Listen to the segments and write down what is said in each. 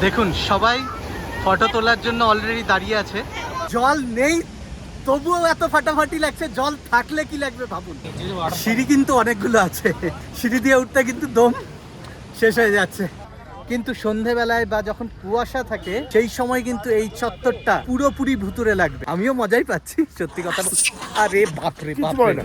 দেখুন সবাই ফটো তোলার জন্য অলরেডি দাঁড়িয়ে আছে। জল নেই তবুও এত ফাটাফাটি লাগছে, জল থাকলে কি লাগবে ভাবুন। সিঁড়ি কিন্তু অনেকগুলো আছে, সিঁড়ি দিয়ে উঠতে কিন্তু দম শেষ হয়ে যাচ্ছে। কিন্তু সন্ধেবেলায় বা যখন কুয়াশা থাকে সেই সময় কিন্তু এই চত্বরটা পুরোপুরি ভুতুরে লাগবে। আমিও মজাই পাচ্ছি সত্যি কথা। আরে বাপরে বাপরে।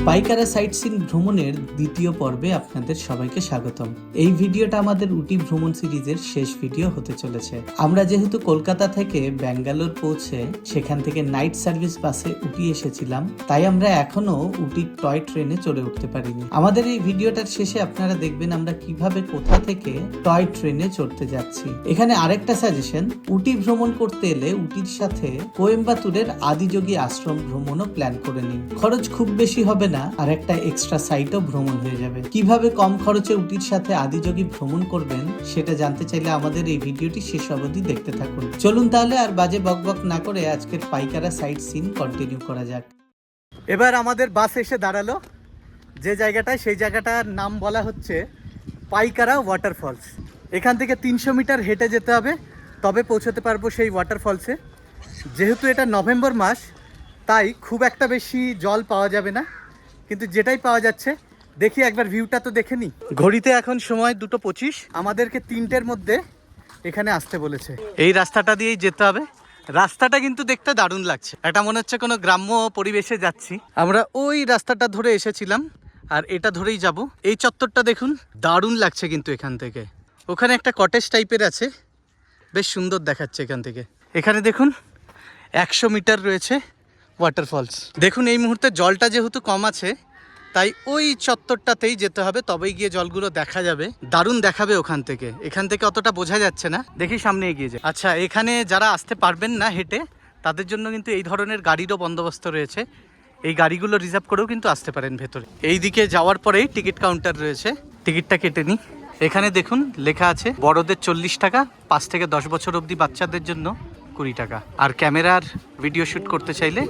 পাইকারা সাইট সিন ভ্রমণের দ্বিতীয় পর্বে আপনাদের সবাইকে স্বাগতম। এই ভিডিওটা আমাদের উটি ভ্রমণ সিরিজের শেষ ভিডিও হতে চলেছে। আমরা যেহেতু কলকাতা থেকে ব্যাঙ্গালোর পৌঁছে সেখান থেকে নাইট সার্ভিস বাসে উটি এসেছিলাম, তাই আমরা এখনো উটির টয় ট্রেনে চড়ে উঠতে পারিনি। আমাদের এই ভিডিওটার শেষে আপনারা দেখবেন আমরা কিভাবে কোথা থেকে টয় ট্রেনে চড়তে যাচ্ছি। এখানে আরেকটা সাজেশন, উটি ভ্রমণ করতে এলে উটির সাথে কোয়েম্বাটুরের আদিযোগী আশ্রম ভ্রমণও প্ল্যান করে নিন। খরচ খুব বেশি হবে না, আর একটা এক্সট্রা সাইটও ভ্রমণ হয়ে যাবে। কিভাবে কম খরচে উটির সাথে আদিযোগী ভ্রমণ করবেন সেটা জানতে চাইলে আমাদের এই ভিডিওটি শেষ অবধি দেখতে থাকুন। চলুন তাহলে আর বাজে বকবক না করে আজকের পাইকারা সাইট সিন কন্টিনিউ করা যাক। এবার আমাদের বাস এসে দাঁড়ালো যে জায়গাটায়, সেই জায়গাটার নাম বলা হচ্ছে পাইকারা ওয়াটারফলস। এখান থেকে 300 মিটার হেঁটে যেতে হবে, তবে পৌঁছতে পারবো সেই ওয়াটারফলসে। যেহেতু এটা নভেম্বর মাস, তাই খুব একটা বেশি জল পাওয়া যাবে না, কিন্তু যেটাই পাওয়া যাচ্ছে দেখি একবার ভিউটা তো দেখে নি। ঘড়িতে এখন সময় 2:25, আমাদেরকে 3টের মধ্যে এখানে আসতে বলেছে। এই রাস্তাটা দিয়েই যেতে হবে। রাস্তাটা কিন্তু দেখতে দারুণ লাগছে, এটা মনে হচ্ছে কোনো গ্রাম্য পরিবেশে যাচ্ছি। আমরা ওই রাস্তাটা ধরে এসেছিলাম আর এটা ধরেই যাব। এই চত্বরটা দেখুন, দারুণ লাগছে কিন্তু এখান থেকে। ওখানে একটা কটেজ টাইপের আছে, বেশ সুন্দর দেখাচ্ছে এখান থেকে। এখানে দেখুন 100 মিটার রয়েছে ওয়াটারফলস। দেখুন এই মুহূর্তে জলটা যেহেতু কম আছে, তাই ওই চত্বরটাতেই যেতে হবে, তবেই গিয়ে জলগুলো দেখা যাবে। দারুণ দেখাবে ওখান থেকে, এখান থেকে অতটা বোঝা যাচ্ছে না। দেখি সামনে এগিয়ে যায়। আচ্ছা, এখানে যারা আসতে পারবেন না হেঁটে, তাদের জন্য কিন্তু এই ধরনের গাড়িরও বন্দোবস্ত রয়েছে। এই গাড়িগুলো রিজার্ভ করেও কিন্তু আসতে পারেন ভেতরে। এই দিকে যাওয়ার পরেই টিকিট কাউন্টার রয়েছে, টিকিটটা কেটে নিই। এখানে দেখুন লেখা আছে বড়দের 40 টাকা, 5 থেকে 10 বছর অবধি বাচ্চাদের জন্য 20 টাকা, আর ক্যামেরার ভিডিও শ্যুট করতে চাইলে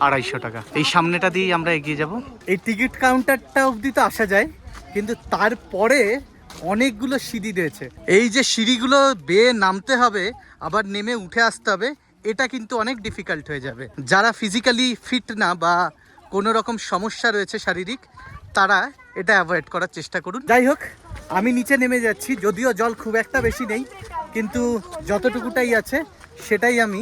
250 টাকা। এই সামনেটা দিয়েই আমরা এগিয়ে যাব। এই টিকিট কাউন্টারটা অবধি তো আসা যায়, কিন্তু তারপরে অনেকগুলো সিঁড়ি রয়েছে। এই যে সিঁড়িগুলো বেয়ে নামতে হবে, আবার নেমে উঠে আসতে হবে, এটা কিন্তু অনেক ডিফিকাল্ট হয়ে যাবে। যারা ফিজিক্যালি ফিট না বা কোনো রকম সমস্যা রয়েছে শারীরিক, তারা এটা অ্যাভয়েড করার চেষ্টা করুন। যাই হোক, আমি নিচে নেমে যাচ্ছি। যদিও জল খুব একটা বেশি নেই, কিন্তু যতটুকুটাই আছে সেটাই আমি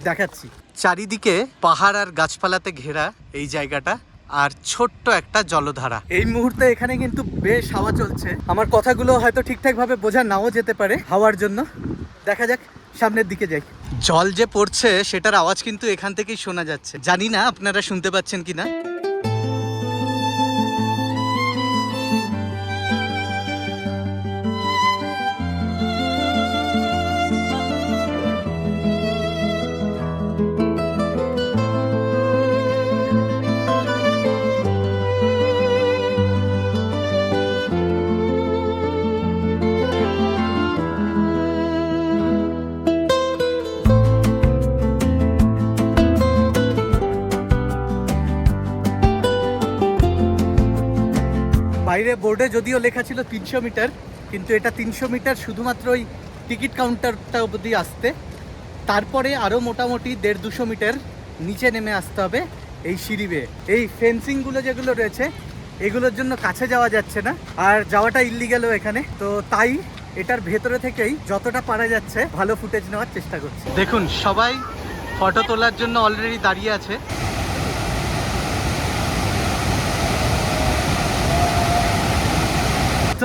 দেখাচ্ছি। চারিদিকে পাহাড় আর গাছপালাতে ঘেরা এই জায়গাটা, আর ছোট্ট একটা জলধারা। এই মুহূর্তে এখানে কিন্তু বেশ হাওয়া চলছে। আমার কথাগুলো হয়তো ঠিকঠাক ভাবে বোঝা নাও যেতে পারে হাওয়ার জন্য। দেখা যাক, সামনের দিকে যাই। জল যে পড়ছে সেটার আওয়াজ কিন্তু এখান থেকেই শোনা যাচ্ছে। জানি না আপনারা শুনতে পাচ্ছেন কিনা। বাইরে বোর্ডে যদিও লেখা ছিল 300 মিটার, কিন্তু এটা 300 মিটার শুধুমাত্র ওই টিকিট কাউন্টারটা অবধি আসতে। তারপরে আরও মোটামুটি 150-200 মিটার নিচে নেমে আসতে হবে এই সিঁড়ি বেয়ে। এই ফেন্সিংগুলো যেগুলো রয়েছে, এগুলোর জন্য কাছে যাওয়া যাচ্ছে না, আর যাওয়াটা ইল্লিগ্যালও এখানে। তো তাই এটার ভেতরে থেকেই যতটা পারা যাচ্ছে ভালো ফুটেজ নেওয়ার চেষ্টা করছি। দেখুন সবাই ফটো তোলার জন্য অলরেডি দাঁড়িয়ে আছে।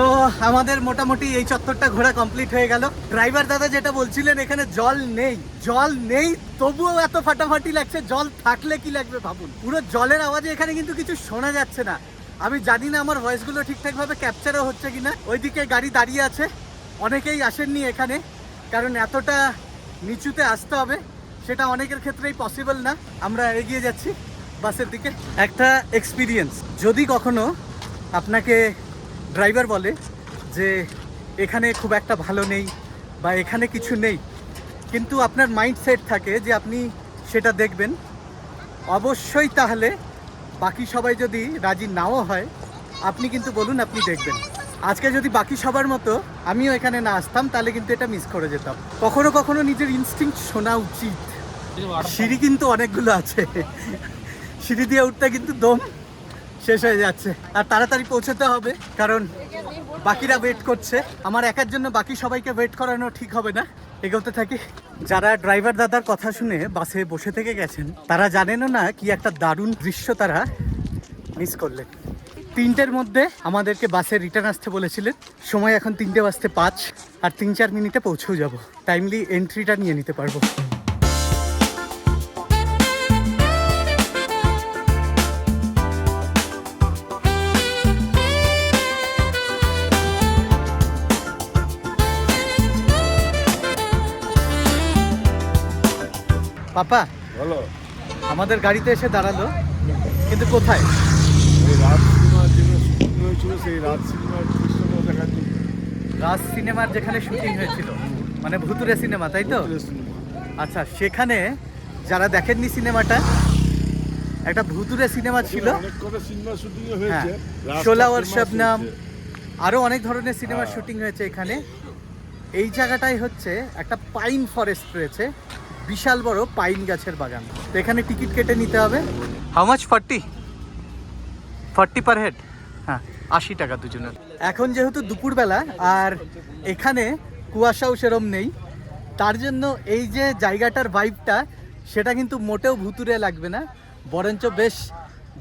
তো আমাদের মোটামুটি এই চত্বরটা ঘোরা কমপ্লিট হয়ে গেল। ড্রাইভার দাদা যেটা বলছিলেন, এখানে জল নেই তবুও এত ফাটাফাটি লাগছে, জল থাকলে কি লাগবে ভাবুন। পুরো জলের আওয়াজে এখানে কিন্তু কিছু শোনা যাচ্ছে না। আমি জানি না আমার ভয়েসগুলো ঠিকঠাকভাবে ক্যাপচারও হচ্ছে কিনা। ওইদিকে গাড়ি দাঁড়িয়ে আছে, অনেকেই আসেননি এখানে, কারণ এতটা নিচুতে আসতে হবে সেটা অনেকের ক্ষেত্রেই পসিবল না। আমরা এগিয়ে যাচ্ছি বাসের দিকে। একটা এক্সপিরিয়েন্স, যদি কখনো আপনাকে ড্রাইভার বলে যে এখানে খুব একটা ভালো নেই বা এখানে কিছু নেই, কিন্তু আপনার মাইন্ড সেট থাকে যে আপনি সেটা দেখবেন, অবশ্যই তাহলে বাকি সবাই যদি রাজি নাও হয়, আপনি কিন্তু বলুন আপনি দেখবেন। আজকে যদি বাকি সবার মতো আমিও এখানে না আসতাম তাহলে কিন্তু এটা মিস করে যেতাম। কখনো কখনো নিজের ইনস্টিংক্ট শোনা উচিত। সিঁড়ি কিন্তু অনেকগুলো আছে, সিঁড়ি দিয়ে উঠতে কিন্তু দম শেষ হয়ে যাচ্ছে। আর তাড়াতাড়ি পৌঁছতে হবে কারণ বাকিরা ওয়েট করছে। আমার একার জন্য বাকি সবাইকে ওয়েট করানো ঠিক হবে না। এগোতে থাকি। যারা ড্রাইভার দাদার কথা শুনে বাসে বসে থেকে গেছেন তারা জানেনও না কি একটা দারুণ দৃশ্য তারা মিস করলেন। 3টের মধ্যে আমাদেরকে বাসে রিটার্ন আসতে বলেছিলেন। সময় এখন 3:05 আর 3-4 মিনিটে পৌঁছেও যাব। টাইমলি এন্ট্রিটা নিয়ে নিতে পারবো। পাপা বলো, আমাদের গাড়িতে এসে দাঁড়ালো, কিন্তু কোথায়? এই রাত সিনেমার জন্য শুটিং হয়েছিল, সেই রাত সিনেমার দৃশ্যটা দেখার জন্য। রাজ সিনেমার যেখানে শুটিং হয়েছিল, মানে ভুতুরে সিনেমা, তাই তো? ভুতুরে সিনেমা। আচ্ছা, সেখানে যারা দেখেননি সিনেমাটা, একটা ভুতুরে সিনেমা ছিল। অনেক কটা সিনেমা শুটিং হ্যাঁ, হয়েছে। রাজটা শোলা ওর famous শবনম, হয়েছে। আরো অনেক ধরনের সিনেমার হ্যাঁ। শুটিং হয়েছে এখানে। এই জায়গাটাই হচ্ছে একটা পাইন ফরেস্ট রয়েছে, বিশাল বড় পাইন গাছের বাগান। তো এখানে টিকিট কেটে নিতে হবে। How much? 40 per head. হ্যাঁ, 80 টাকা দুজনের। এখন যেহেতু দুপুরবেলা আর এখানে কুয়াশাও সেরম নেই, তার জন্য এই যে জায়গাটার ভাইবটা সেটা কিন্তু মোটেও ভুতুরে লাগবে না, বরঞ্চ বেশ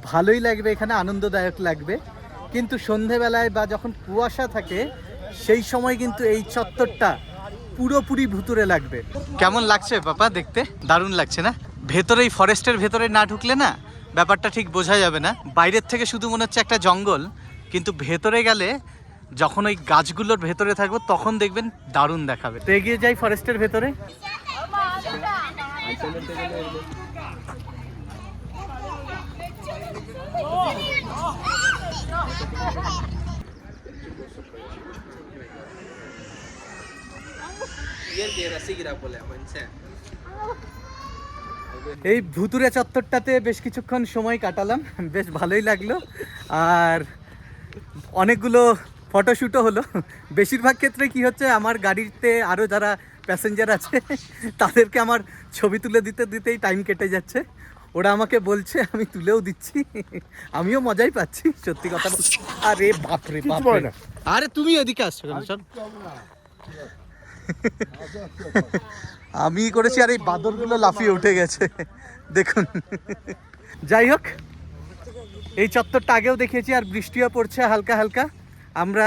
ভালোই লাগবে, এখানে আনন্দদায়ক লাগবে। কিন্তু সন্ধেবেলায় বা যখন কুয়াশা থাকে সেই সময় কিন্তু এই চত্বরটা পুরোপুরি ভুতুরে লাগবে। কেমন লাগছে বাবা দেখতে? দারুণ লাগছে না? ভেতরেই ফরেস্টের ভেতরে না ঢুকলে না ব্যাপারটা ঠিক বোঝা যাবে না। বাইরের থেকে শুধু মনে হচ্ছে একটা জঙ্গল, কিন্তু ভেতরে গেলে যখন ওই গাছগুলোর ভেতরে থাকবো তখন দেখবেন দারুণ দেখাবে। তো এগিয়ে যাই ফরেস্টের ভেতরে। এই ভুতুরে চত্বরটাতে বেশ কিছুক্ষণ সময় কাটালাম, বেশ ভালোই লাগলো। আর অনেকগুলো ফটোশ্যুটও হলো। বেশিরভাগ ক্ষেত্রে কি হচ্ছে, আমার গাড়িতে আরও যারা প্যাসেঞ্জার আছে তাদেরকে আমার ছবি তুলে দিতে দিতেই টাইম কেটে যাচ্ছে। ওরা আমাকে বলছে, আমি তুলেও দিচ্ছি, আমিও মজাই পাচ্ছি সত্যি কথা। আরে বাপরে বাপরে, আরে তুমি এদিকে আসছো কেন? চল, আমি করেছি আর এই বাদরগুলো লাফিয়ে উঠে গেছে দেখুন। যাই হোক, এই চত্বরটা আগেও দেখিয়েছি আর বৃষ্টিও পড়ছে হালকা হালকা। আমরা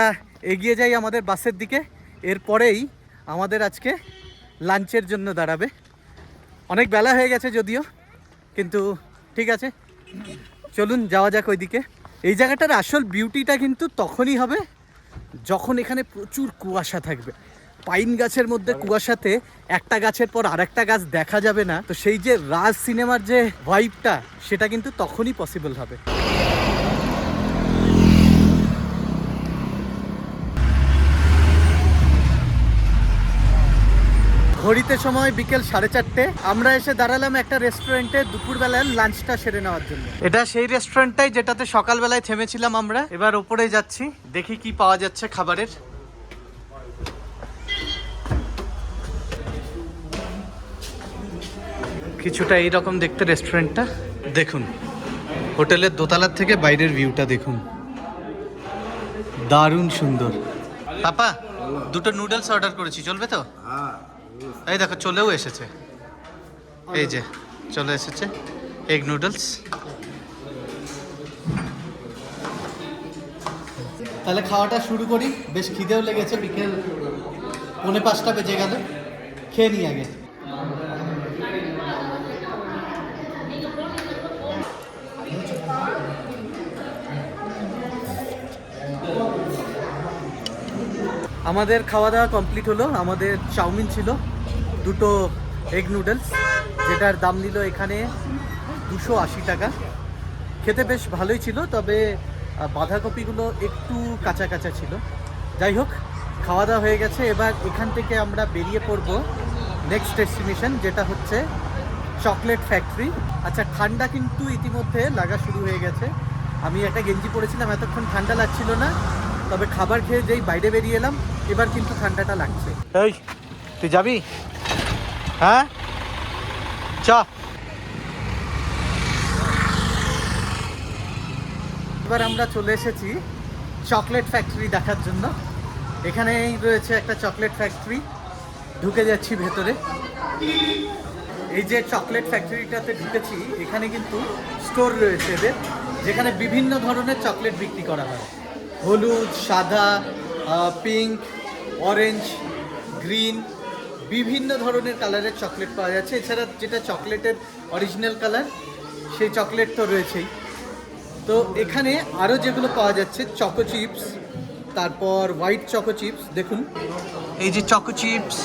এগিয়ে যাই আমাদের বাসের দিকে। এরপরেই আমাদের আজকে লাঞ্চের জন্য দাঁড়াবে। অনেক বেলা হয়ে গেছে যদিও, কিন্তু ঠিক আছে, চলুন যাওয়া যাক ওইদিকে। এই জায়গাটার আসল বিউটিটা কিন্তু তখনই হবে যখন এখানে প্রচুর কুয়াশা থাকবে। পাইন গাছের মধ্যে কুয়াশাতে একটা গাছের পর আরেকটা গাছ দেখা যাবে না। তো সেই যে রাজ সিনেমার যে ভাইবটা, সেটা কিন্তু তখনই পসিবল হবে। ঘড়িতে সময় বিকেল 4:30। আমরা এসে দাঁড়ালাম একটা রেস্টুরেন্টে দুপুরবেলার লাঞ্চটা সেরে নেওয়ার জন্য। এটা সেই রেস্টুরেন্টটাই যেটাতে সকালবেলায় থেমেছিলাম আমরা। এবার ওপরে যাচ্ছি, দেখি কি পাওয়া যাচ্ছে খাবারের। কিছুটা এইরকম দেখতে রেস্টুরেন্টটা। দেখুন, হোটেলের দোতলার থেকে বাইরের ভিউটা দেখুন, দারুণ সুন্দর। পাপা, দুটো নুডলস অর্ডার করেছি, চলবে তো? এই দেখো চলেও এসেছে, এই যে চলে এসেছে এগ নুডলস। তাহলে খাওয়াটা শুরু করি, বেশ খিদেও লেগেছে, বিকেল 4:45 বেজে গেল। খেয়ে নিই আগে। আমাদের খাওয়া দাওয়া কমপ্লিট হলো। আমাদের চাউমিন ছিল, দুটো এগ নুডলস, যেটার দাম নিল এখানে 280 টাকা। খেতে বেশ ভালোই ছিল, তবে বাঁধাকপিগুলো একটু কাঁচা কাঁচা ছিল। যাই হোক, খাওয়া দাওয়া হয়ে গেছে। এবার এখান থেকে আমরা বেরিয়ে পড়ব নেক্সট ডেস্টিনেশন, যেটা হচ্ছে চকলেট ফ্যাক্টরি। আচ্ছা, ঠান্ডা কিন্তু ইতিমধ্যে লাগা শুরু হয়ে গেছে। আমি একটা গেঞ্জি পরেছিলাম, এতক্ষণ ঠান্ডা লাগছিল না। তবে খাবার খেয়ে যেই বাইরে বেরিয়ে এলাম এবার কিন্তু ঠান্ডাটা লাগছে। এই তুই যাবি? হ্যাঁ চ। এবার আমরা চলে এসেছি চকলেট ফ্যাক্টরি দেখার জন্য। এখানেই রয়েছে একটা চকলেট ফ্যাক্টরি, ঢুকে যাচ্ছি ভেতরে। এই যে চকলেট ফ্যাক্টরিটাতে ঢুকেছি, এখানে কিন্তু স্টোর রয়েছে এদের, যেখানে বিভিন্ন ধরনের চকলেট বিক্রি করা হয়। হলুদ, সাদা, পিঙ্ক, অরেঞ্জ, গ্রিন, বিভিন্ন ধরনের কালারের চকলেট পাওয়া যাচ্ছে। এছাড়া যেটা চকলেটের অরিজিনাল কালার সেই চকলেট তো রয়েছেই। তো এখানে আরও যেগুলো পাওয়া যাচ্ছে চকো চিপস, তারপর হোয়াইট চকো চিপস, দেখুন এই যে choco chips,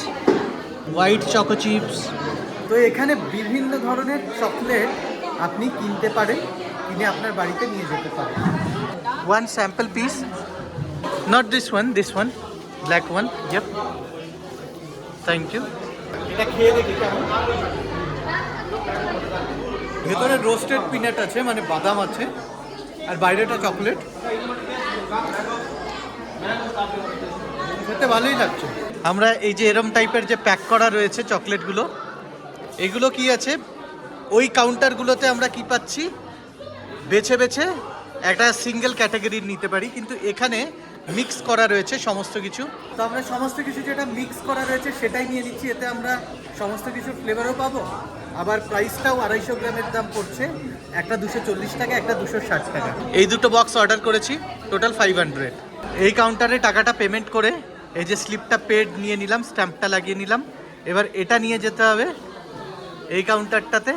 white choco chips. তো এখানে বিভিন্ন ধরনের চকলেট আপনি কিনতে পারেন, কিনে আপনার বাড়িতে নিয়ে যেতে পারেন। One sample piece, not this one, black one. Yep, thank you. এটা খেয়ে দেখি কেমন। ভেতরে রোস্টেড পিনাট আছে, মানে বাদাম আছে, আর বাইরেটা চকলেট। খেতে ভালোই লাগছে। আমরা এই যে এরম টাইপের যে প্যাক করা রয়েছে চকলেটগুলো, এগুলো কি আছে ওই কাউন্টারগুলোতে আমরা কি পাচ্ছি, বেছে বেছে একটা সিঙ্গেল ক্যাটাগরির নিতে পারি, কিন্তু এখানে মিক্স করা রয়েছে সমস্ত কিছু। তো আমরা সমস্ত কিছু যেটা মিক্স করা রয়েছে সেটাই নিয়ে নিচ্ছি। এতে আমরা সমস্ত কিছু ফ্লেভারও পাবো, আবার প্রাইসটাও 250 গ্রামের দাম পড়ছে, একটা 240 টাকা, একটা 260 টাকা। এই দুটো বক্স অর্ডার করেছি, টোটাল 500। এই কাউন্টারে টাকাটা পেমেন্ট করে এই যে স্লিপটা পেড নিয়ে নিলাম, স্ট্যাম্পটা লাগিয়ে নিলাম। এবার এটা নিয়ে যেতে হবে এই কাউন্টারটাতে,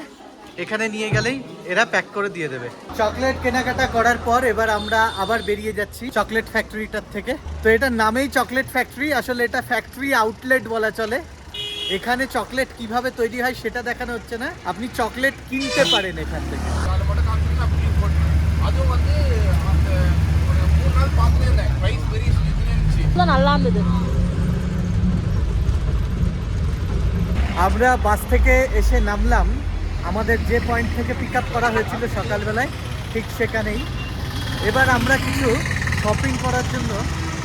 এখানে নিয়ে গেলেই এরা প্যাক করে দিয়ে দেবে। চকলেট কেনাকাটা করার পর এবার আমরা আবার বেরিয়ে যাচ্ছি চকলেট ফ্যাক্টরিটার থেকে। তো এটার নামেই চকলেট ফ্যাক্টরি, আসলে এটা ফ্যাক্টরি আউটলেট বলা চলে। এখানে চকলেট কিভাবে তৈরি হয় সেটা দেখানো হচ্ছে না, আপনি চকলেট কিনতে পারেন এখান থেকে। আমরা বাস থেকে এসে নামলাম আমাদের যে পয়েন্ট থেকে পিক আপ করা হয়েছিল সকালবেলায়, ঠিক সেখানেই। এবার আমরা কিছু শপিং করার জন্য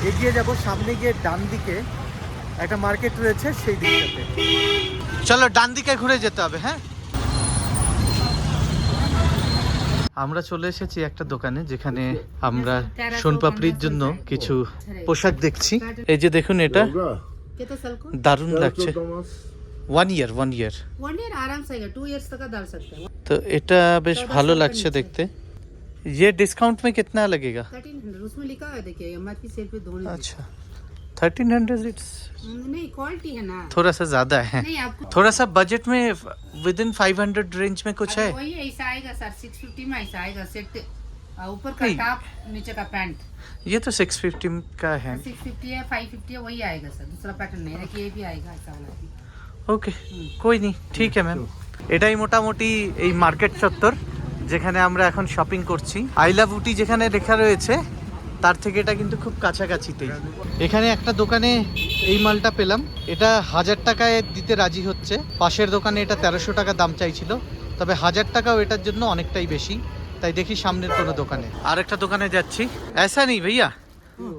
এগিয়ে যাব। সামনে গিয়ে ডান দিকে একটা মার্কেট রয়েছে, সেই দিকটাতে চলো ডান দিকে ঘুরে যেতে হবে। হ্যাঁ, আমরা চলে এসেছি একটা দোকানে, যেখানে আমরা সোনপাপড়ির জন্য কিছু পোশাক দেখছি। এই যে দেখুন, এটা দারুণ লাগছে। 1 year आराम से 2 years तक डाल सकते हैं। তো এটা বেশ ভালো লাগছে দেখতে। ये डिस्काउंट में कितना लगेगा? 1300 उसमें लिखा है, देखिए एमआरपी सेल पे दोनों। अच्छा 1300, इट्स नहीं क्वालिटी है ना, थोड़ा सा ज़्यादा है। नहीं आपको थोड़ा सा बजट में विद इन 500 रेंज में कुछ है? वही ऐसा आएगा सर, 650 में ऐसा आएगा सेट, ऊपर का नहीं। टॉप नीचे का पैंट। ये तो 650 का है। 650 है, 550 है, वही आएगा सर, दूसरा पैटर्न नहीं। देखिए ये भी आएगा ऐसा वाला भी। ওকে, কই নি, ঠিক আছে ম্যাম। এটাই মোটামুটি এই মার্কেট চত্বর, যেখানে আমরা এখন শপিং করছি। আই লাভ উটি যেখানে লেখা রয়েছে তার থেকে এটা কিন্তু খুব কাছাকাছিতেই। এখানে একটা দোকানে এই মালটা পেলাম, এটা 1000 টাকায় দিতে রাজি হচ্ছে। পাশের দোকানে এটা 1300 টাকা দাম চাইছিল, তবে 1000 টাকাও এটার জন্য অনেকটাই বেশি। তাই দেখি সামনের কোনো দোকানে। আর একটা দোকানে যাচ্ছি। ऐसा नहीं भैया,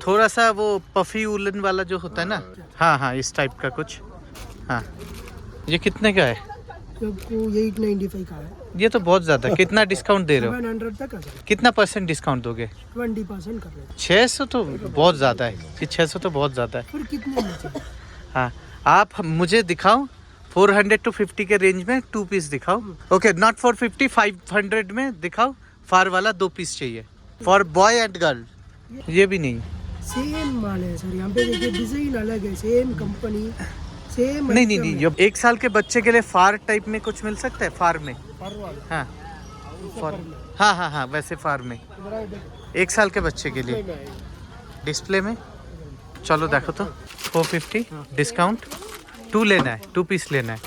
थोड़ा सा वो पफी उलन वाला जो होता है ना, हाँ हाँ इस टाइप का कुछ। हाँ, ये कितने का है? आपको 895 का है, ये तो बहुत ज़्यादा है। कितना डिस्काउंट दे रहे हो? 700 तक आ जाएगा, कितना % डिस्काउंट दोगे? 20% कर रहे हैं। 600 तो बहुत ज़्यादा है, ये 600 तो बहुत ज़्यादा है। फिर कितने में चाहिए? हाँ, आप मुझे दिखाओ 400 to 50 के रेंज में 2 पीस दिखाओ। ओके, नॉट 450, 500 में दिखाओ। फार वाला 2 पीस चाहिए फॉर बॉय एंड गर्ल। ये भी नहीं, सेम माल है सर, यहाँ पे देखिए डिजाइन अलग है, सेम कंपनी सेम। नहीं नहीं नहीं, ये 1 साल के बच्चे के लिए फार टाइप में कुछ मिल सकता है? फार में, हाँ फार, हाँ हाँ हाँ वैसे फार में 1 साल के बच्चे के लिए डिस्प्ले में। चलो देखो तो 450 डिस्काउंट, 2 लेना है, 2 पीस लेना है।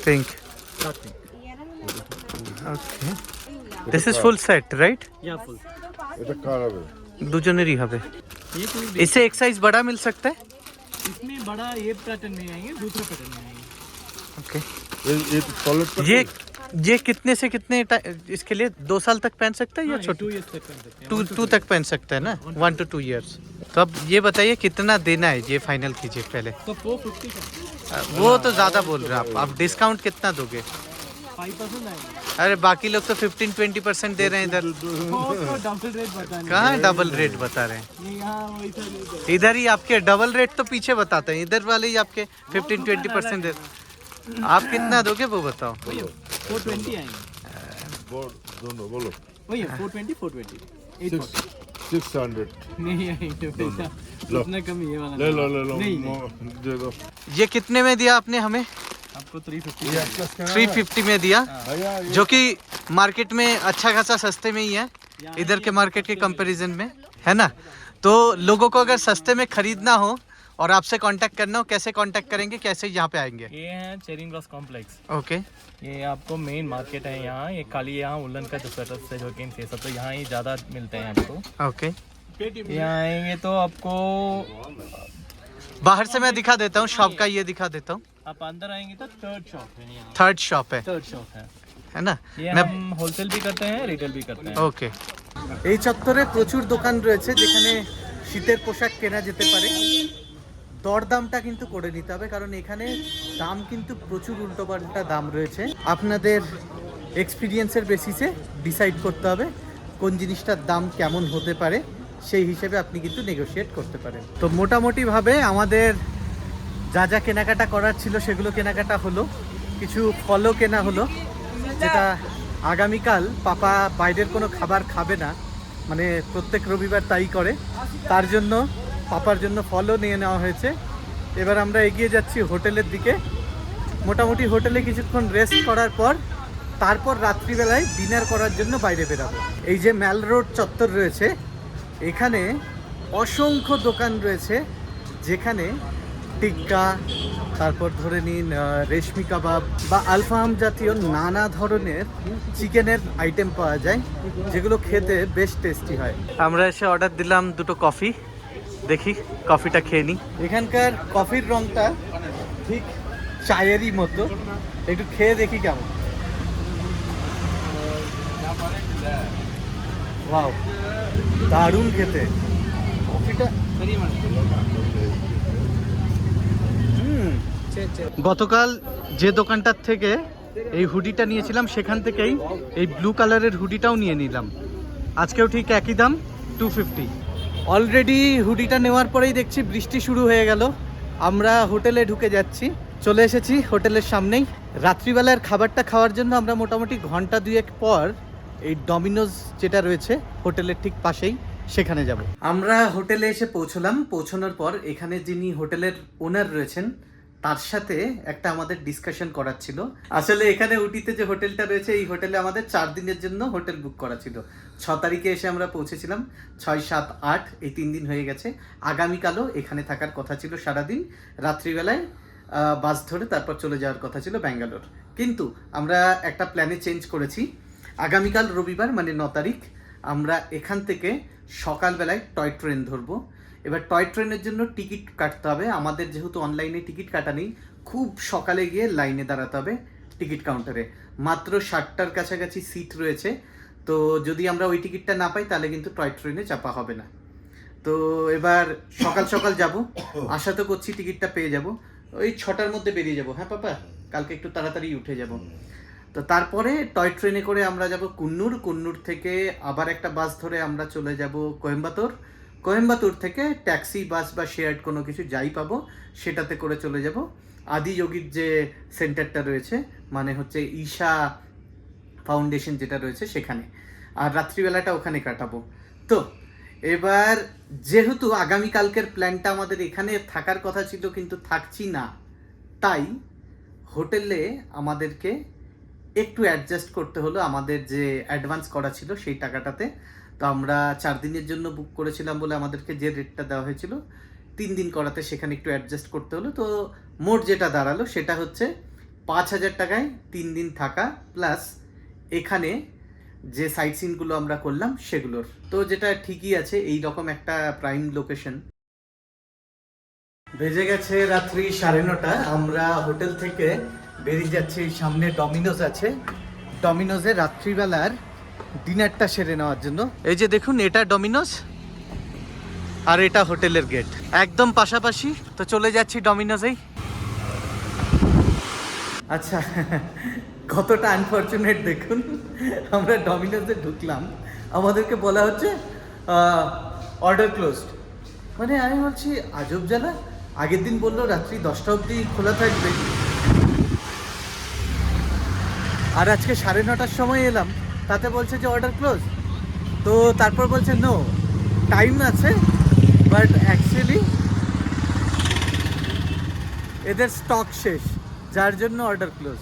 Pink, okay. This is full set right? এটা কার হবে? দুজনেরই হবে। इससे एक साइज बड़ा मिल सकता है? इसमें बड़ा ये पैटर्न नहीं आएंगे, दूसरा पैटर्न में आएंगे। ओके। এই তলেরটা ये ये कितने से कितने इसके लिए 2 साल तक पहन सकता है या छोटे? 2 तक पहन सकता है ना, 1 to 2 years। तो अब ये बताइए कितना देना है, ये फाइनल कीजिए पहले। तो 450 का वो तो ज़्यादा बोल रहे हैं आप डिस्काउंट कितना दोगे? 5% आएगा। अरे बाकी लोग तो 15-20% दे रहे हैं इधर। वो तो डबल रेट बताने कहाँ डबल रेट बता रहे हैं? ये यहाँ वही था। इधर ही आपके डबल रेट तो पीछे बताते हैं, इधर वाले ही आपके 15-20% दे। आप कितना दोगे वो बताओ। 420 आएंगे। दोनों बोलो। वही है 420 420 840 600 नहीं आएंगे भैया, लो। उतना कम ये वाला ले लो ले लो नहीं, नहीं। दे दो। ये कितने में दिया आपने हमें? आपको 350 ये एक्सेस करना है? 350 में दिया, भैया ये जो कि मार्केट में अच्छा खासा सस्ते में ही है, इधर के मार्केट के कंपैरिजन में, है ना? तो लोगों को अगर सस्ते में खरीदना हो और आपसे कांटेक्ट करना हो, कैसे कांटेक्ट करेंगे, कैसे यहाँ पे आएंगे? ये है चेरिंग क्रॉस कॉम्प्लेक्स। ओके, ये आपको मेन मार्केट है यहाँ। ये खाली यहाँ उलन का जो स्वेटर से जो कि ये सब तो यहाँ ही ज़्यादा मिलते हैं आपको। ओके। यहाँ आएंगे तो आपको बाहर से मैं दिखा देता हूँ शॉप का, ये दिखा देता हूँ। आप अंदर आएंगे तो थर्ड शॉप है यहाँ। थर्ड शॉप है, थर्ड शॉप है ना? ये मैं हम होलसेल भी करते हैं, रिटेल भी करते हैं। ওকে। এই চত্বরে প্রচুর দোকান রয়েছে যেখানে শীতের পোশাক কেনা যেতে পারে। দরদামটা কিন্তু করে নিতে হবে, কারণ এখানে দাম কিন্তু প্রচুর উল্টোপাল্টা দাম রয়েছে। আপনাদের এক্সপিরিয়েন্সের বেসিসে ডিসাইড করতে হবে কোন জিনিসটার দাম কেমন হতে পারে, সেই হিসেবে আপনি কিন্তু নেগোশিয়েট করতে পারেন। তো মোটামুটিভাবে আমাদের যা যা কেনাকাটা করার ছিল সেগুলো কেনাকাটা হলো, কিছু ফলও কেনা হলো, যেটা আগামীকাল পাপা বাইরের কোনো খাবার খাবে না, মানে প্রত্যেক রবিবার তাই করে, তার জন্য পাপার জন্য ফলও নিয়ে নেওয়া হয়েছে। এবার আমরা এগিয়ে যাচ্ছি হোটেলের দিকে। মোটামুটি হোটেলে কিছুক্ষণ রেস্ট করার পর তারপর রাত্রিবেলায় ডিনার করার জন্য বাইরে বেরাবো। এই যে ম্যাল রোড চত্বর রয়েছে, এখানে অসংখ্য দোকান রয়েছে যেখানে টিক্কা, তারপর ধরে নিন রেশমি কাবাব বা আলফাহাম জাতীয় নানা ধরনের চিকেনের আইটেম পাওয়া যায়, যেগুলো খেতে বেশ টেস্টি হয়। আমরা এসে অর্ডার দিলাম 2টো কফি, দেখি কফিটা খেয়ে নিই। এখানকার কফির রংটা ঠিক চায়েরই মতো, একটু খেয়ে দেখি কেমন। ওয়াও, দারুণ খেতে কফিটা। গতকাল যে দোকানটার থেকে এই হুডিটা নিয়েছিলাম সেখান থেকেই এই ব্লু কালারের হুডিটাও নিয়ে নিলাম। আজকেও ঠিক একই দাম, 250। অলরেডি হুডিটা নেওয়ার পরেই দেখছি বৃষ্টি শুরু হয়ে গেল। আমরা হোটেলে ঢুকে যাচ্ছি, চলে এসেছি হোটেলের সামনেই। রাত্রিবেলার খাবারটা খাওয়ার জন্য আমরা মোটামুটি ঘন্টা 2 পর এই ডমিনোজ যেটা রয়েছে হোটেলের ঠিক পাশেই, সেখানে যাব। আমরা হোটেলে এসে পৌঁছানোর পর এখানে যিনি হোটেলের ওনার রয়েছেন তার সাথে একটা আমাদের ডিসকাশন করার ছিল। আসলে এখানে উটিতে যে হোটেলটা রয়েছে, এই হোটেলে আমাদের 4 দিনের জন্য হোটেল বুক করা ছিল। 6 তারিখে এসে আমরা পৌঁছেছিলাম, 6, 7, 8 এই 3 দিন হয়ে গেছে। আগামীকালও এখানে থাকার কথা ছিল সারাদিন, রাত্রিবেলায় বাস ধরে তারপর চলে যাওয়ার কথা ছিল ব্যাঙ্গালোর। কিন্তু আমরা একটা প্ল্যানে চেঞ্জ করেছি। আগামীকাল রবিবার মানে 9 তারিখ আমরা এখান থেকে সকালবেলায় টয় ট্রেন ধরবো। এবার টয় ট্রেনের জন্য টিকিট কাটতে হবে আমাদের, যেহেতু অনলাইনে টিকিট কাটা নেই, খুব সকালে গিয়ে লাইনে দাঁড়াতে হবে টিকিট কাউন্টারে। মাত্র 60টার কাছাকাছি সিট রয়েছে, তো যদি আমরা ওই টিকিটটা না পাই তাহলে কিন্তু টয় ট্রেনে চাপা হবে না। তো এবার সকাল সকাল যাব, আশা তো করছি টিকিটটা পেয়ে যাব। ওই 6টার মধ্যে বেরিয়ে যাব। হ্যাঁ পাপা, কালকে একটু তাড়াতাড়ি উঠে যাব। তো তারপরে টয় ট্রেনে করে আমরা যাব কুন্নুর। কুন্নুর থেকে আবার একটা বাস ধরে আমরা চলে যাব কোয়েম্বাটোর। কোয়েম্বাটোর থেকে ট্যাক্সি, বাস বা শেয়ার্ড কোনো কিছু যাই পাবো সেটাতে করে চলে যাব আদিযোগীর যে সেন্টারটা রয়েছে, মানে হচ্ছে ঈশা ফাউন্ডেশন যেটা রয়েছে সেখানে, আর রাত্রিবেলাটা ওখানে কাটাবো। তো এবার যেহেতু আগামীকালকের প্ল্যানটা আমাদের এখানে থাকার কথা ছিল কিন্তু থাকছি না, তাই হোটেলে আমাদেরকে একটু অ্যাডজাস্ট করতে হলো আমাদের যে অ্যাডভান্স করা ছিল সেই টাকাটাতে। তো আমরা 4 দিনের জন্য বুক করেছিলাম বলে আমাদেরকে যে রেটটা দেওয়া হয়েছিল 3 দিন করাতে সেখানে একটু অ্যাডজাস্ট করতে হলো। তো মোট যেটা দাঁড়ালো সেটা হচ্ছে 5,000 টাকায় 3 দিন থাকা প্লাস এখানে যে সাইট সিনগুলো আমরা করলাম সেগুলোর। তো যেটা ঠিকই আছে, এই রকম একটা প্রাইম লোকেশন। বেজে গেছে রাত্রি 9:30। আমরা হোটেল থেকে বেরিয়ে যাচ্ছি, সামনে ডমিনোজ আছে ডমিনোজের রাত্রিবেলার ডিনারটা সেরে নেওয়ার জন্য। এই যে দেখুন, এটা ডমিনোজ আর এটা হোটেলের গেট, একদম পাশাপাশি। তো চলে যাচ্ছি ডমিনোজেই। আচ্ছা, কতটা আনফর্চুনেট দেখুন, আমরা ডমিনোজে ঢুকলাম, আমাদেরকে বলা হচ্ছে অর্ডার ক্লোজড। মানে আমি বলছি আজব জ্বালা, আগের দিন বললো রাত্রি 10টা অবধি খোলা থাকবে, আর আজকে 9:30টার সময় এলাম, তাতে বলছে যে অর্ডার ক্লোজ। তো তারপর বলছে নো, টাইম আছে, বাট অ্যাকচুয়ালি এদের স্টক শেষ, যার জন্য অর্ডার ক্লোজ।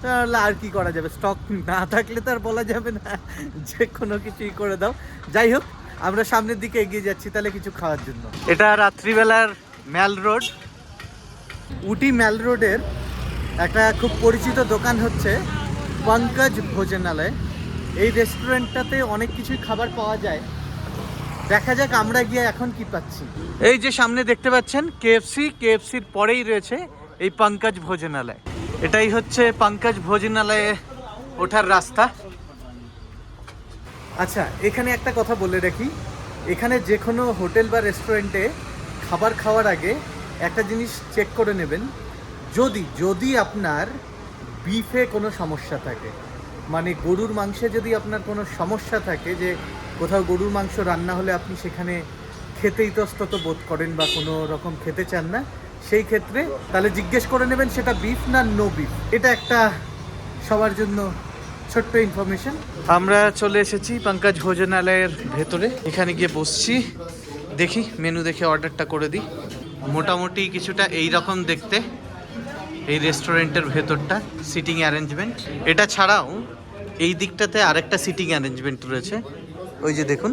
তাহলে আর কি করা যাবে, স্টক না থাকলে তো আর বলা যাবে না যে কোনো কিছুই করে দাও। যাই হোক, আমরা সামনের দিকে এগিয়ে যাচ্ছি তাহলে কিছু খাওয়ার জন্য। এটা রাত্রিবেলার ম্যাল রোড, উটি ম্যাল রোডের একটা খুব পরিচিত দোকান হচ্ছে পঙ্কজ ভোজনালয়। এই রেস্টুরেন্টটাতে অনেক কিছুই খাবার পাওয়া যায়, দেখা যাক আমরা গিয়ে এখন কি পাচ্ছি। এই যে সামনে দেখতে পাচ্ছেন কেএফসির পরেই রয়েছে এই পঙ্কজ ভোজনালয়। এটাই হচ্ছে পঙ্কজ ভোজনালয়ে ওঠার রাস্তা। আচ্ছা, এখানে একটা কথা বলে রাখি, এখানে যে কোনো হোটেল বা রেস্টুরেন্টে খাবার খাওয়ার আগে একটা জিনিস চেক করে নেবেন, যদি আপনার বিফে কোনো সমস্যা থাকে, মানে গরুর মাংসে যদি আপনার কোনো সমস্যা থাকে, যে কোথাও গরুর মাংস রান্না হলে আপনি সেখানে খেতে ইতস্তত বোধ করেন বা কোনো রকম খেতে চান না, সেই ক্ষেত্রে তাহলে জিজ্ঞেস করে নেবেন সেটা বিফ না নো বিফ। এটা একটা সবার জন্য ছোট্ট ইনফরমেশন। আমরা চলে এসেছি পঙ্কজ ভোজনালয়ের ভেতরে, এখানে গিয়ে বসছি, দেখি মেনু দেখে অর্ডারটা করে দিই। মোটামুটি কিছুটা এই রকম দেখতে এই রেস্টুরেন্টের ভেতরটা, সিটিং অ্যারেঞ্জমেন্ট। এটা ছাড়াও এই দিকটাতে আরেকটা সিটিং অ্যারেঞ্জমেন্ট রয়েছে, ওই যে দেখুন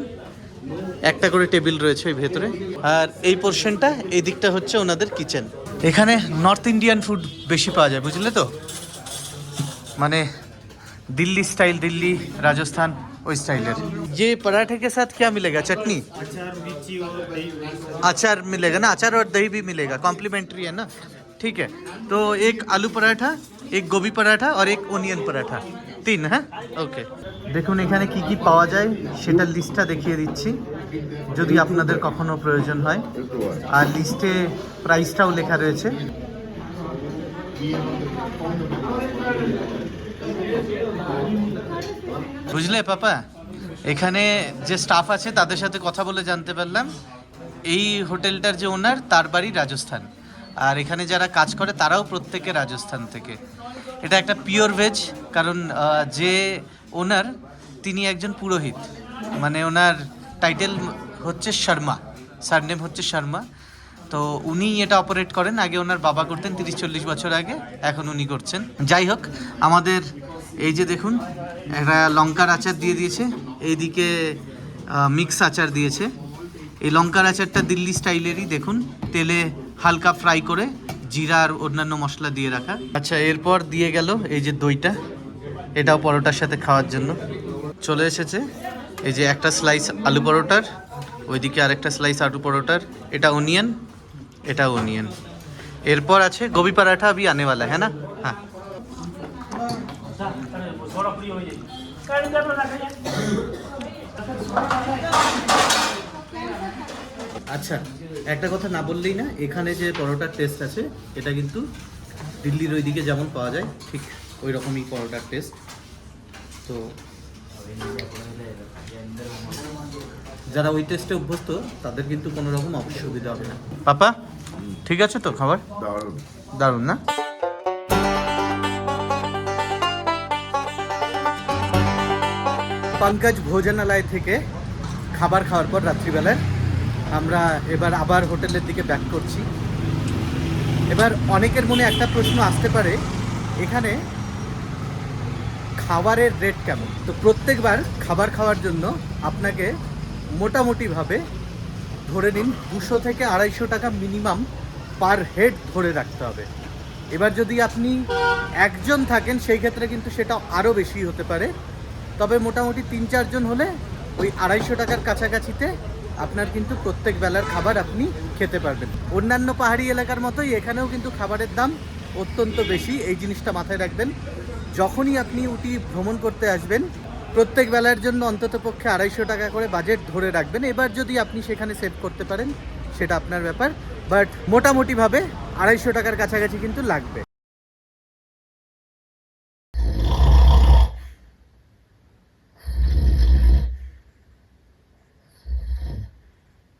একটা করে টেবিল রয়েছে ওই ভেতরে, আর এই পোর্শনটা এই দিকটা হচ্ছে ওনাদের কিচেন। এখানে নর্থ ইন্ডিয়ান ফুড বেশি পাওয়া যায়, বুঝলে তো, মানে दिल्ली स्टाइल, दिल्ली राजस्थान वो स्टाइलर। ये पराठे के साथ क्या मिलेगा, चटनी? अचार मिलेगा ना, अचार और दही भी मिलेगा, कॉम्प्लीमेंट्री है ना। ठीक है, तो एक आलू पराठा, एक गोभी पराठा और एक ओनियन पराठा, 3। হ্যাঁ, ওকে। দেখুন এখানে কি কি পাওয়া যায় সেটার লিস্টটা দেখিয়ে দিচ্ছি, যদি আপনাদের কখনো প্রয়োজন হয়। আর লিস্টে প্রাইসটাও লেখা রয়েছে। বুঝলে পাপা, এখানে যে স্টাফ আছে তাদের সাথে কথা বলে জানতে পারলাম এই হোটেলটার যে ওনার, তার বাড়ি রাজস্থান, আর এখানে যারা কাজ করে তারাও প্রত্যেকে রাজস্থান থেকে। এটা একটা পিওর ভেজ, কারণ যে ওনার তিনি একজন পুরোহিত, মানে ওনার টাইটেল হচ্ছে শর্মা, সারনেম হচ্ছে শর্মা। তো উনি এটা অপারেট করেন, আগে ওনার বাবা করতেন 30-40 বছর আগে, এখন উনি করছেন। যাই হোক, আমাদের এই যে দেখুন একটা লঙ্কার আচার দিয়ে দিয়েছে, এইদিকে মিক্স আচার দিয়েছে। এই লঙ্কার আচারটা দিল্লি স্টাইলেরই, দেখুন তেলে হালকা ফ্রাই করে জিরা আর অন্যান্য মশলা দিয়ে রাখা। আচ্ছা, এরপর দিয়ে গেল এই যে দইটা, এটাও পরোটার সাথে খাওয়ার জন্য চলে এসেছে। এই যে একটা স্লাইস আলু পরোটার, ওইদিকে আরেকটা স্লাইস আলু পরোটার, এটা অনিয়ন, এটা অনিয়ন। এরপর আছে গোবি পরাঠা, अभी आने वाला है ना। হ্যাঁ, আচ্ছা একটা কথা না বললেই না, এখানে যে পরোটার টেস্ট আছে এটা কিন্তু দিল্লির ওইদিকে যেমন পাওয়া যায় ঠিক ওই রকমই পরোটার টেস্ট। তো যারা ওই টেস্টে অভ্যস্ত তাদের কিন্তু কোনো রকম অসুবিধা হবে না। পাপা ঠিক আছে তো খাবার? দারুণ না? পঙ্কজ ভোজনালয় থেকে খাবার খাওয়ার পর রাত্রিবেলায় আমরা এবার আবার হোটেলের দিকে ব্যাক করছি। এবার অনেকের মনে একটা প্রশ্ন আসতে পারে, এখানে খাবারের রেট কেমন? তো প্রত্যেকবার খাবার খাওয়ার জন্য আপনাকে মোটামুটিভাবে ধরে নিন 200 থেকে 250 টাকা মিনিমাম পার হেড ধরে রাখতে হবে। এবার যদি আপনি একজন থাকেন সেই ক্ষেত্রে কিন্তু সেটা আরও বেশি হতে পারে, তবে মোটামুটি 3-4 জন হলে ওই 250 টাকার কাছাকাছিতে আপনার কিন্তু প্রত্যেক বেলার খাবার আপনি খেতে পারবেন। অন্যান্য পাহাড়ি এলাকার মতোই এখানেও কিন্তু খাবারের দাম অত্যন্ত বেশি, এই জিনিসটা মাথায় রাখবেন। যখনই আপনি উটি ভ্রমণ করতে আসবেন প্রত্যেক বেলার জন্য অন্ততপক্ষে 250 টাকা করে বাজেট ধরে রাখবেন। এবার যদি আপনি সেখানে সেভ করতে পারেন সেটা আপনার ব্যাপার, বাট মোটামুটিভাবে 250 টাকার কাছাকাছি কিন্তু লাগবে।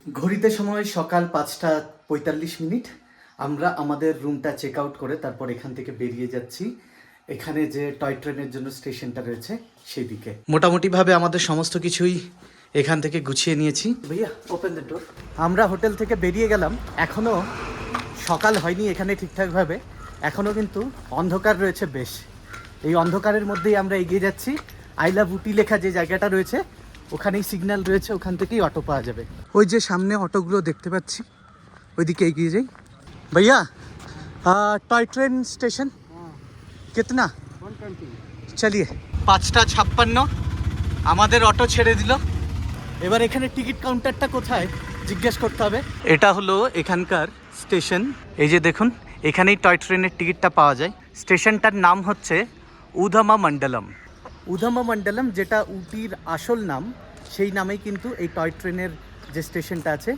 ঘড়িতে সময় সকাল 5:45। আমরা আমাদের রুমটা চেক আউট করে তারপর এখান থেকে বেরিয়ে যাচ্ছি এখানে যে টয় ট্রেনের জন্য স্টেশনটা রয়েছে সেই দিকে। মোটামুটিভাবে আমাদের সমস্ত কিছুই এখান থেকে গুছিয়ে নিয়েছি। ভাইয়া ওপেন দ্য ডোর। আমরা হোটেল থেকে বেরিয়ে গেলাম, এখনও সকাল হয়নি এখানে ঠিকঠাকভাবে, এখনও কিন্তু অন্ধকার রয়েছে বেশ। এই অন্ধকারের মধ্যেই আমরা এগিয়ে যাচ্ছি। আই লাভ উটি লেখা যে জায়গাটা রয়েছে ওখানেই সিগন্যাল রয়েছে, ওখান থেকেই অটো পাওয়া যাবে। ওই যে সামনে অটোগুলো দেখতে পাচ্ছি ওইদিকে এগিয়ে যাই। भैया टॉय ट्रेन स्टेशन कितना? 120। চলিয়ে 5:56 আমাদের অটো ছেড়ে দিল। এবার এখানে টিকিট কাউন্টারটা কোথায় জিজ্ঞেস করতে হবে। এটা হলো এখানকার স্টেশন, এই যে দেখুন এখানেই টয় ট্রেনের টিকিটটা পাওয়া যায়। স্টেশনটার নাম হচ্ছে উধামা মণ্ডলম। উধামা মণ্ডলম যেটা উটির আসল নাম, সেই নামেই কিন্তু এই টয় ট্রেনের যে স্টেশনটা আছে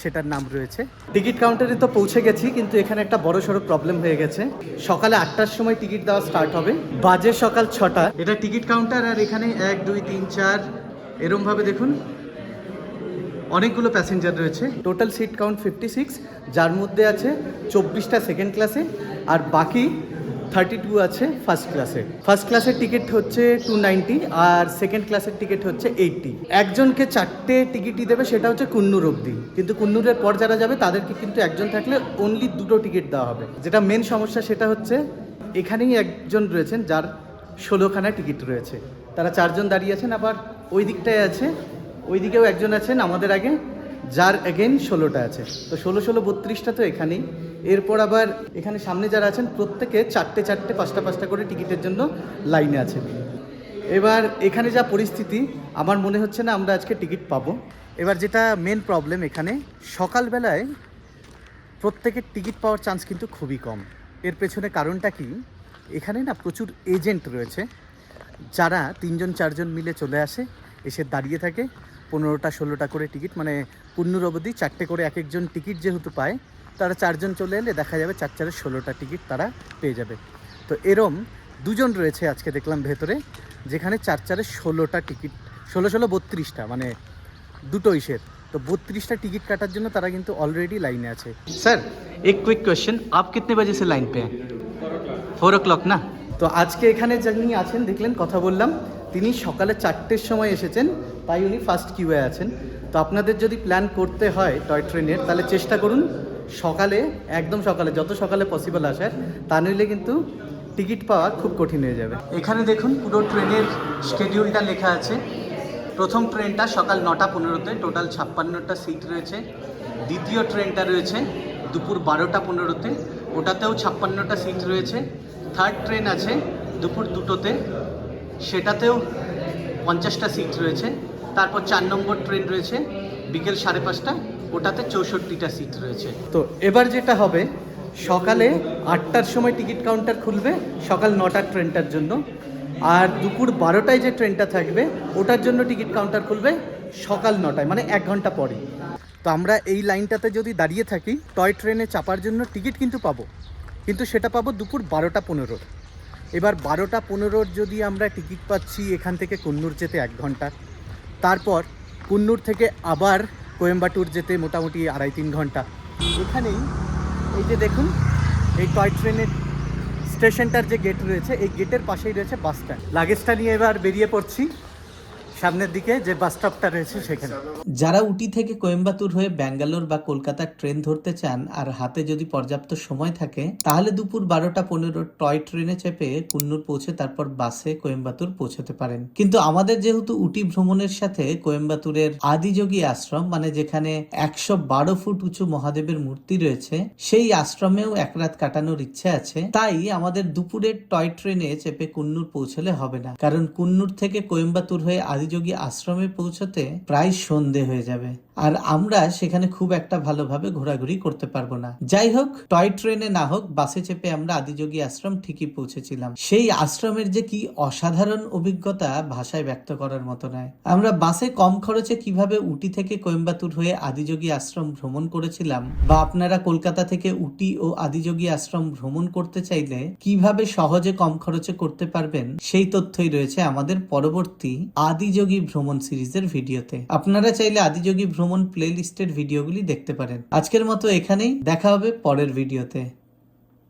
সেটার নাম রয়েছে। টিকিট কাউন্টারে তো পৌঁছে গেছি, কিন্তু এখানে একটা বড় সড়ো প্রবলেম হয়ে গেছে। সকালে 8টার সময় টিকিট দেওয়া স্টার্ট হবে, বাজে সকাল 6টা। এটা টিকিট কাউন্টার আর এখানে 1 2 3 4 এরমভাবে দেখুন অনেকগুলো প্যাসেঞ্জার রয়েছে। টোটাল সিট কাউন্ট 56, যার মধ্যে আছে 24টা সেকেন্ড ক্লাসে আর বাকি 32 আছে ফার্স্ট ক্লাসে। ফার্স্ট ক্লাসের টিকিট হচ্ছে 290 আর সেকেন্ড ক্লাসের টিকিট হচ্ছে 80। একজনকে 4টে টিকিটই দেবে, সেটা হচ্ছে কুন্নুর অবধি, কিন্তু কুন্নুরের পর যারা যাবে তাদেরকে কিন্তু একজন থাকলে অনলি 2টো টিকিট দেওয়া হবে। যেটা মেন সমস্যা সেটা হচ্ছে এখানেই একজন রয়েছেন যার 16খানা টিকিট রয়েছে, তারা 4জন দাঁড়িয়ে আছেন। আবার ওই দিকটায় আছে, ওই দিকেও একজন আছেন আমাদের আগে, যার এগেন 16টা আছে। তো 16 16 32টা তো এখানেই। এরপর আবার এখানে সামনে যারা আছেন প্রত্যেকে 4টে 5টা 5টা করে টিকিটের জন্য লাইনে আছেন। এবার এখানে যা পরিস্থিতি, আমার মনে হচ্ছে না আমরা আজকে টিকিট পাবো। এবার যেটা মেন প্রবলেম, এখানে সকালবেলায় প্রত্যেকের টিকিট পাওয়ার চান্স কিন্তু খুবই কম। এর পেছনে কারণটা কি, এখানে না প্রচুর এজেন্ট রয়েছে যারা 3জন 4জন মিলে চলে আসে, এসে দাঁড়িয়ে থাকে। 15টা 16টা করে টিকিট, মানে কুন্নুর অবধি 4টে করে এক একজন টিকিট যেহেতু পায়, তারা 4জন চলে এলে দেখা যাবে 4 4 16টা টিকিট তারা পেয়ে যাবে। তো এরম 2জন রয়েছে আজকে দেখলাম ভেতরে, যেখানে 4 4 16টা টিকিট, 16 16 32টা, মানে দুটো ইসের। তো 32টা টিকিট কাটার জন্য তারা কিন্তু অলরেডি লাইনে আছে। স্যার এক কুইক কোয়েশ্চেন, আপ কিতনে বাজে সে লাইন পে হ্যাঁ? 4 o'clock না? তো আজকে এখানে যিনি আছেন দেখলেন, কথা বললাম, তিনি সকালে 4টের সময় এসেছেন, তাই উনি ফার্স্ট কিউয়ে আছেন। তো আপনাদের যদি প্ল্যান করতে হয় টয় ট্রেনের, তাহলে চেষ্টা করুন সকালে, একদম সকালে, যত সকালে পসিবল আসার, তা নইলে কিন্তু টিকিট পাওয়া খুব কঠিন হয়ে যাবে। এখানে দেখুন পুরো ট্রেনের শিডিউলটা লেখা আছে। প্রথম ট্রেনটা সকাল 9টা 15তে, টোটাল 56টা সিট রয়েছে। দ্বিতীয় ট্রেনটা রয়েছে দুপুর 12টা 15তে, ওটাতেও 56টা সিট রয়েছে। থার্ড ট্রেন আছে দুপুর 2টোতে, সেটাতেও 50টা সিট রয়েছে। তারপর 4 নম্বর ট্রেন রয়েছে বিকেল 5:30টা, ওটাতে 64টা সিট রয়েছে। তো এবার যেটা হবে, সকালে 8টার সময় টিকিট কাউন্টার খুলবে সকাল 9টার ট্রেনটার জন্য, আর দুপুর 12টায় যে ট্রেনটা থাকবে ওটার জন্য টিকিট কাউন্টার খুলবে সকাল 9টায়, মানে 1 ঘন্টা পরে। তো আমরা এই লাইনটাতে যদি দাঁড়িয়ে থাকি, টয় ট্রেনে চাপার জন্য টিকিট কিন্তু পাবো, কিন্তু সেটা পাবো দুপুর 12টা 15। এবার 12টা 15 যদি আমরা টিকিট পাচ্ছি এখান থেকে কুন্নুর যেতে 1 ঘন্টা, তারপর কুন্নুর থেকে আবার কোয়েম্বাটুর যেতে মোটামুটি 2.5-3 ঘন্টা। এখানেই এই যে দেখুন, এই টয় ট্রেনের স্টেশনটার যে গেট রয়েছে, এই গেটের পাশেই রয়েছে বাস স্ট্যান্ড। লাগেজটা নিয়ে এবার বেরিয়ে পড়ছি সামনের দিকে, যে বাস স্টপটা রয়েছে সেখানে। যারা উটি থেকে কোয়েম্বাটুর হয়ে ব্যাঙ্গালোর বা কলকাতার ট্রেন ধরতে চান আর হাতে যদি পর্যাপ্ত সময় থাকে, তাহলে দুপুর 12টা 15 টয় ট্রেনে চেপে কুন্নুর পৌঁছে তারপর বাসে কোয়েম্বাটুর পৌঁছতে পারেন। কিন্তু আমাদের যেহেতু উটি ভ্রমণের সাথে কোয়েম্বাটুরের আদিযোগী আশ্রম, মানে যেখানে 112 ফুট উঁচু মহাদেবের মূর্তি রয়েছে, সেই আশ্রমেও এক রাত কাটানোর ইচ্ছে আছে। তাই আমাদের দুপুরের টয় ট্রেনে চেপে কুন্নুর পৌঁছলে হবে না, কারণ কুন্নুর থেকে কোয়েম্বাটুর হয়ে আদিযোগী আদিযোগী আশ্রমে পৌঁছতে প্রায় সন্ধে হয়ে যাবে, আর আমরা সেখানে খুব একটা ভালোভাবে ঘোরাঘুরি করতে পারবো না। যাই হোক, টয় ট্রেনে না হোক বাসে চেপে আমরা আদিযোগী আশ্রম ঠিকই পৌঁছেছিলাম। সেই আশ্রমের যে কি অসাধারণ অভিজ্ঞতা ভাষায় ব্যক্ত করার মতো নয়। আমরা বাসে কম খরচে কিভাবে উটি থেকে কোয়েম্বাটুর হয়ে আদিযোগী আশ্রম ভ্রমণ করেছিলাম, বা আপনারা কলকাতা থেকে উটি ও আদিযোগী আশ্রম ভ্রমণ করতে চাইলে কিভাবে সহজে কম খরচে করতে পারবেন, সেই তথ্যই রয়েছে আমাদের পরবর্তী আদিযোগী ভ্রমণ সিরিজের ভিডিওতে। আপনারা চাইলে আদিযোগী ভ্রমণ প্লে লিস্টের ভিডিওগুলি দেখতে পারেন। আজকের মতো এখানেই, দেখা হবে পরের ভিডিওতে।